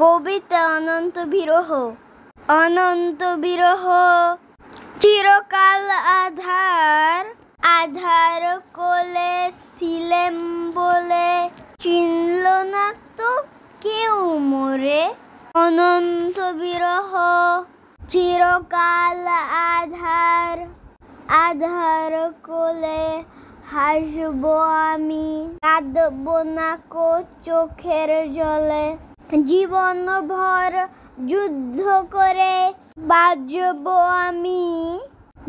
কবিতা অনন্ত বিরহ। অনন্ত বিরহ চিরকাল আধার, আধার কোলে ছিলেম বলে চিনল না তো কেউ মোরে। অনন্ত বিরহ চিরকাল আধার, আধার কোলে হাসবো আমি, কাঁদবো না কো চোখের জলে। জীবন ভর যুদ্ধ করে বাজবো আমি,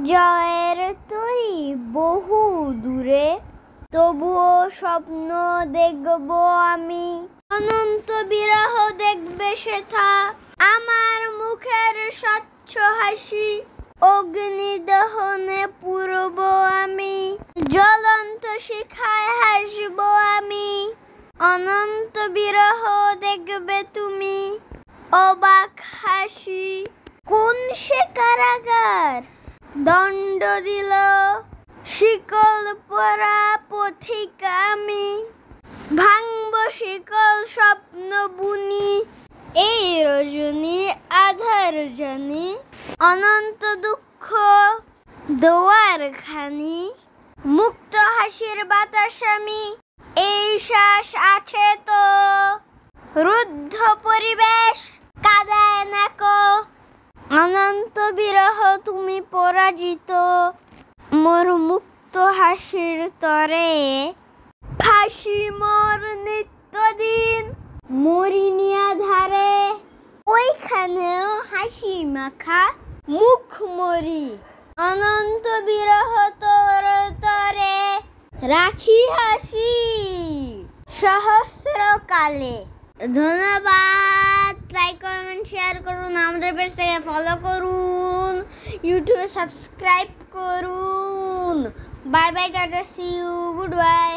জয়ের তরী বহু দূরে, তবুও স্বপ্ন দেখবো আমি। অনন্ত বিরহ দেখবে সেথা আমার মুখের স্বচ্ছ হাসি, অগ্নি দহনে পুরব আমি, জ্বলন্ত শিখায় হাসবো আমি। অনন্ত বিরহ দেখবে তুমি অবাক হাসি, কোন সে কারাগার দণ্ড দিল, শিকল পরা পথিক আমি, ভাঙব শিকল স্বপ্ন বুনি, এই রজনী আধার জানি। অনন্ত দুঃখ দোয়ার খানি, মুক্ত হাসির বাতাস আমি, এই শ্বাস আছে তো, রুদ্ধ পরিবেশ কাঁদায় না কো। অনন্ত বিরহ তুমি পরাজিত, মোর মুক্ত হাসির তরে, ফাঁসি মোর নিত্যদিন মরিনি আধারে, ওইখানেও হাসি মাখা মুখ মরি। অনন্ত বিরহ তোর তরে রাখি হাসি সহস্র কালে। ধন্যবাদ। লাইক কমেন্ট শেয়ার করুন, আমাদের পেজটাকে ফলো করুন, ইউটিউবে সাবস্ক্রাইব করুন। Bye bye, tata, see you, good by.